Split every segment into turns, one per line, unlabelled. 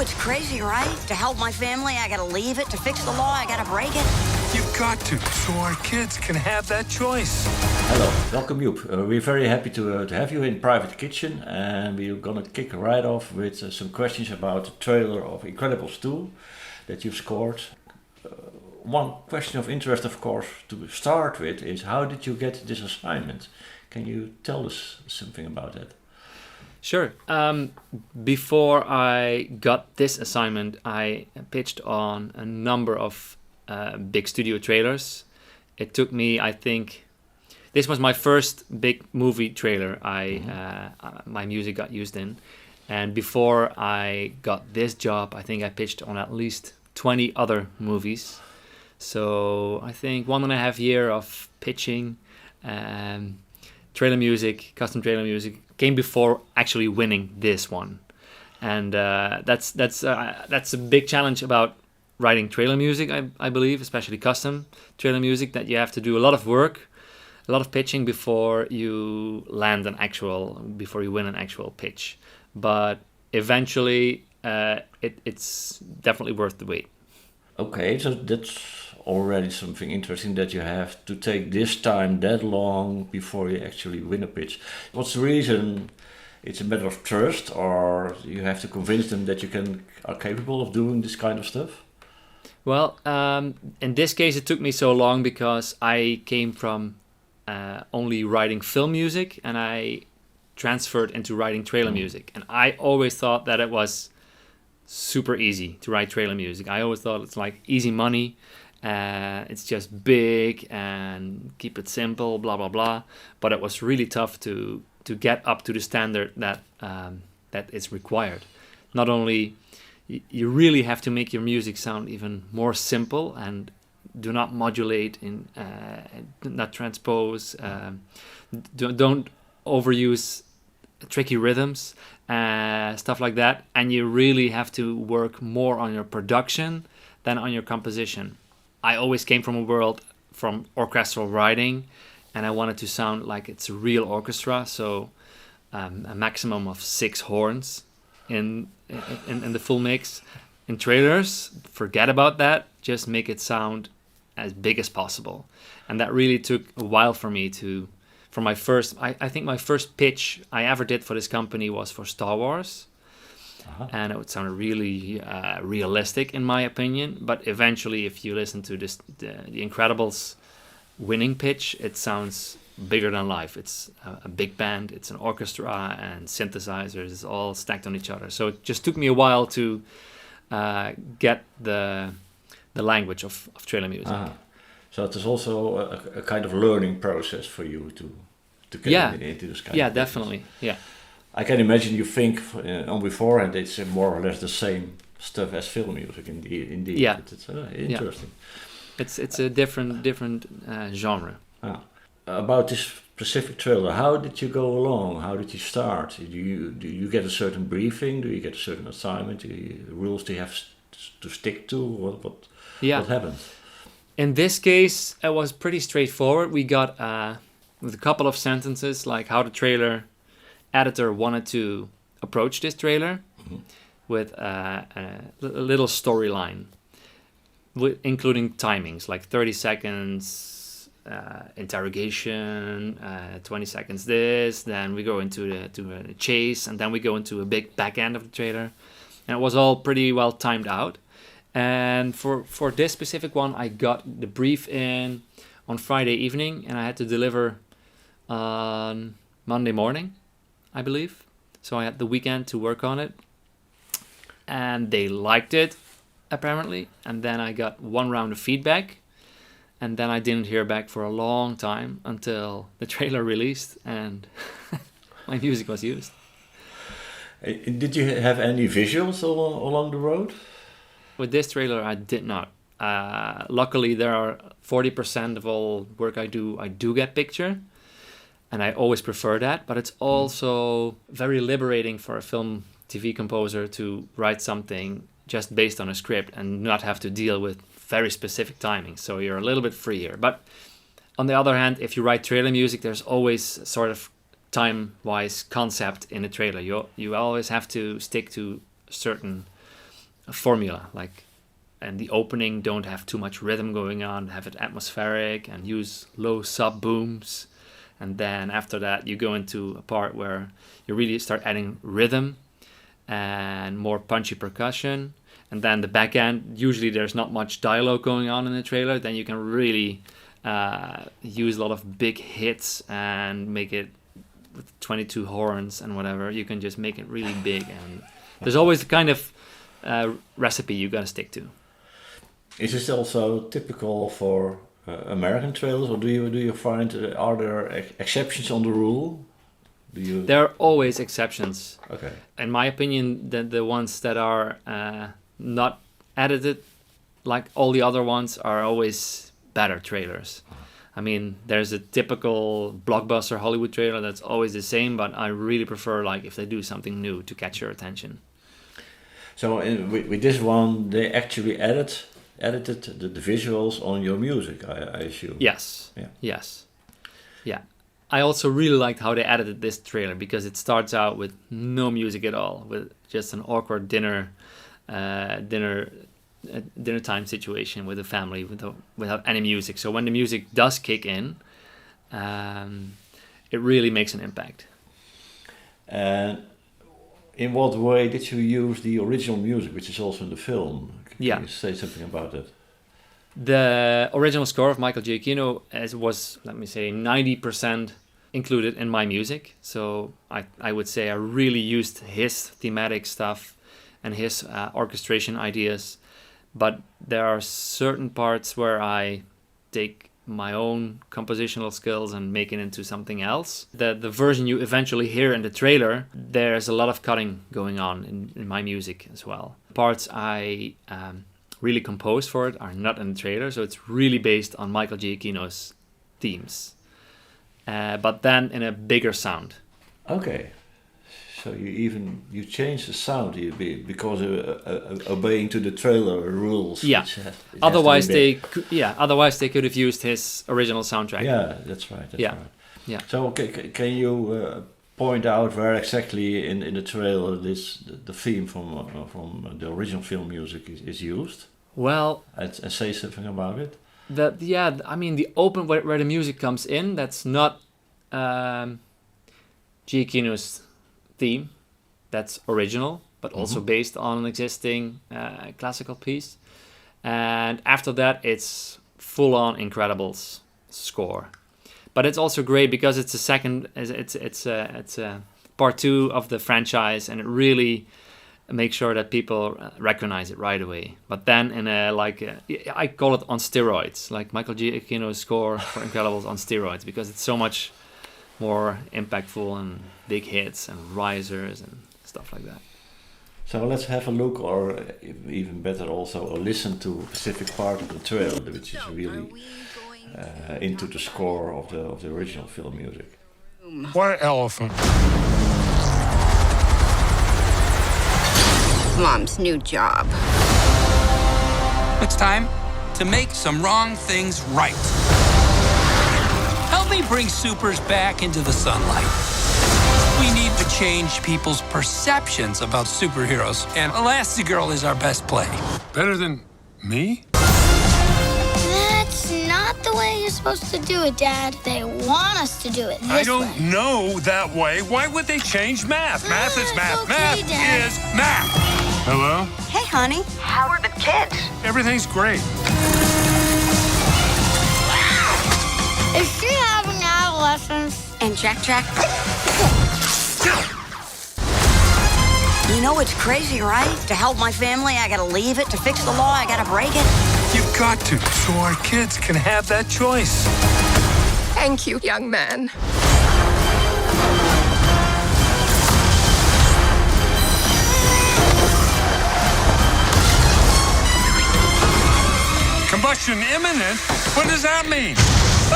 it's crazy, right? To help my family, I gotta leave it. To fix the law, I gotta break it.
You've got to, so our kids can have that choice.
Hello, welcome Joep. We're very happy to have you in Private Kitchen, and we're gonna kick right off with some questions about the trailer of Incredibles 2 that you've scored. One question of interest, of course, to start with is how did you get this assignment? Can you tell us something about that?
Sure. Before I got this assignment, I pitched on a number of big studio trailers. It took me, I think, this was my first big movie trailer my music got used in. And before I got this job, I think I pitched on at least 20 other movies. So I think 1.5 years of pitching, trailer music, custom trailer music, came before actually winning this one. And that's a big challenge about writing trailer music, I believe, especially custom trailer music, that you have to do a lot of work, a lot of pitching before you win an actual pitch. But eventually, it's definitely worth the wait.
Okay, so that's already something interesting, that you have to take this time that long before you actually win a pitch. What's the reason? It's a matter of trust, or you have to convince them that you are capable of doing this kind of stuff?
Well, in this case, it took me so long because I came from only writing film music, and I transferred into writing trailer music. And I always thought that it was super easy to write trailer music. I always thought it's like easy money. It's just big and keep it simple, blah, blah, blah. But it was really tough to get up to the standard that is required. Not only you really have to make your music sound even more simple and do not modulate, not transpose, don't overuse tricky rhythms, stuff like that. And you really have to work more on your production than on your composition. I always came from a world from orchestral writing, and I wanted to sound like it's a real orchestra. So a maximum of 6 horns in the full mix. In trailers, forget about that. Just make it sound as big as possible. And that really took a while for me I think my first pitch I ever did for this company was for Star Wars. And it would sound really realistic in my opinion. But eventually, if you listen to the Incredibles winning pitch, it sounds bigger than life. It's a big band, it's an orchestra and synthesizers, it's all stacked on each other. So it just took me a while to get the language of trailer music.
So it is also a kind of learning process for you to get into this kind of
business. Definitely. Yeah.
I can imagine you think on beforehand it's more or less the same stuff as film music. Indeed.
Yeah.
It's interesting.
Yeah. It's a different genre.
About this specific trailer, how did you go along? How did you start? Do you get a certain briefing? Do you get a certain assignment? Rules do you have to stick to? What happened?
In this case, it was pretty straightforward. We got with a couple of sentences like how the trailer editor wanted to approach this trailer with a little storyline, including timings like 30 seconds interrogation, 20 seconds this, then we go into a chase, and then we go into a big back end of the trailer, and it was all pretty well timed out. And for this specific one, I got the brief in on Friday evening, and I had to deliver on Monday morning, I believe. So I had the weekend to work on it, and they liked it apparently. And then I got one round of feedback, and then I didn't hear back for a long time until the trailer released and my music was used.
Did you have any visuals along the road?
With this trailer, I did not. Luckily, there are 40% of all work I do get picture, and I always prefer that. But it's also very liberating for a film TV composer to write something just based on a script and not have to deal with very specific timing. So you're a little bit freer. But on the other hand, if you write trailer music, there's always sort of time-wise concept in a trailer. You always have to stick to certain a formula, like, and the opening don't have too much rhythm going on, have it atmospheric, and use low sub booms. And then after that, you go into a part where you really start adding rhythm and more punchy percussion. And then the back end, usually there's not much dialogue going on in the trailer. Then you can really use a lot of big hits and make it with 22 horns and whatever. You can just make it really big. And there's always a kind of recipe you got to stick to.
Is this also typical for American trailers, or do you find are there exceptions on the rule?
There are always exceptions.
Okay.
In my opinion, the ones that are not edited like all the other ones are always better trailers. I mean, there's a typical blockbuster Hollywood trailer that's always the same, but I really prefer like if they do something new to catch your attention.
So with this one, they actually edited the visuals on your music, I assume.
Yes.
Yeah.
Yes. Yeah. I also really liked how they edited this trailer because it starts out with no music at all, with just an awkward dinner time situation with the family without any music. So when the music does kick in, it really makes an impact.
And in what way did you use the original music, which is also in the film? Can you say something about it?
The original score of Michael Giacchino was, let me say, 90% included in my music. So I would say I really used his thematic stuff and his orchestration ideas. But there are certain parts where I take my own compositional skills and make it into something else. The version you eventually hear in the trailer, there's a lot of cutting going on in my music as well. Parts I really composed for it are not in the trailer, so it's really based on Michael Giacchino's themes. But then in a bigger sound.
Okay. So you change the sound because obeying to the trailer rules.
Yeah. Otherwise they could have used his original soundtrack.
Yeah, that's right. That's right.
Yeah.
So can you point out where exactly in the trailer the theme from the original film music is used?
Well,
and say something about it.
I mean the open where the music comes in, that's not Giacchino's theme. That's original, but also based on an existing classical piece. And after that, it's full-on Incredibles score. But it's also great because it's it's a part 2 of the franchise, and it really makes sure that people recognize it right away. But then I call it on steroids, like Michael Giacchino's score for Incredibles on steroids, because it's so much more impactful and big hits and risers and stuff like that.
So let's have a look, or even better also, or listen to a specific part of the trailer, which is really into the score of the original film music.
What elephant?
Mom's new job.
It's time to make some wrong things right. Help me bring supers back into the sunlight. We need to change people's perceptions about superheroes, and Elastigirl is our best play.
Better than me?
That's not the way you're supposed to do it, Dad. They want us to do it this way.
I don't know that way. Why would they change math? Math is math.
Okay,
Math
Dad.
is math. Hello?
Hey, honey. How are the kids?
Everything's great.
Is she having adolescence?
And Jack? You know it's crazy, right? To help my family, I gotta leave it. To fix the law, I gotta break it.
You've got to, so our kids can have that choice.
Thank you, young man.
Combustion imminent? What does that mean?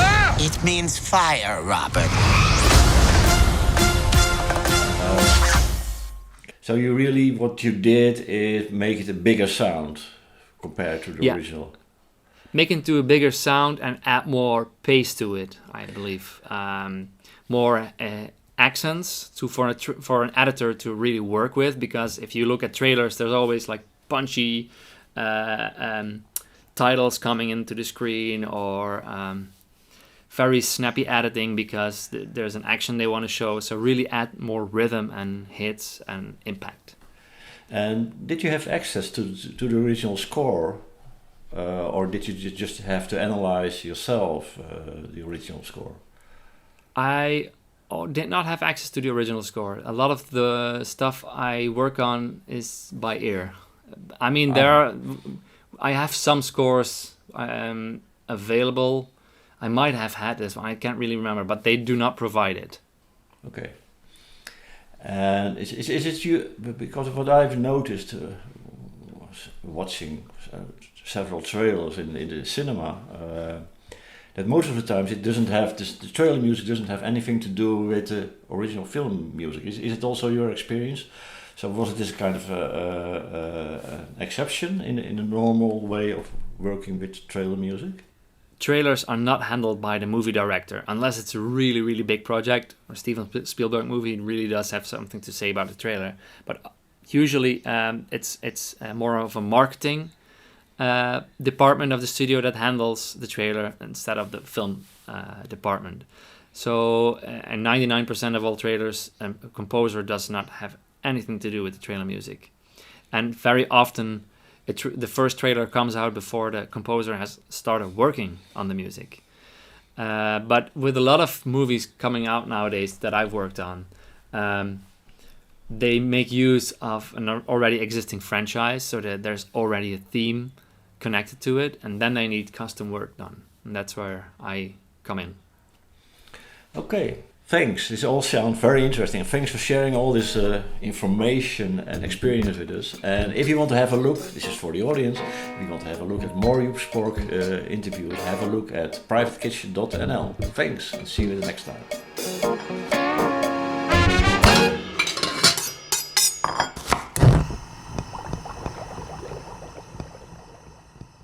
Ah!
It means fire, Robert.
So what you did is make it a bigger sound compared to the original.
Make it to a bigger sound and add more pace to it, I believe. More accents for an editor to really work with, because if you look at trailers, there's always like punchy titles coming into the screen, or very snappy editing because there's an action they want to show. So really add more rhythm and hits and impact.
And did you have access to the original score, or did you just have to analyze yourself the original score?
I did not have access to the original score. A lot of the stuff I work on is by ear. I mean, I have some scores available. I might have had this one. I can't really remember, but they do not provide it.
Okay. And is it you, because of what I've noticed watching several trailers in the cinema, that most of the times it doesn't have the trailer music doesn't have anything to do with the original film music. Is it also your experience? So was it this kind of exception in the normal way of working with trailer music?
Trailers are not handled by the movie director unless it's a really, really big project or Steven Spielberg movie really does have something to say about the trailer. But usually it's more of a marketing department of the studio that handles the trailer instead of the film department. So 99% of all trailers, a composer does not have anything to do with the trailer music. And very often the first trailer comes out before the composer has started working on the music. But with a lot of movies coming out nowadays that I've worked on, they make use of an already existing franchise so that there's already a theme connected to it, and then they need custom work done. And that's where I come in. Okay.
Thanks. This all sounds very interesting. Thanks for sharing all this information and experience with us. And if you want to have a look, this is for the audience, if you want to have a look at more Joep Sporck interviews, have a look at privatekitchen.nl. Thanks, and see you the next time.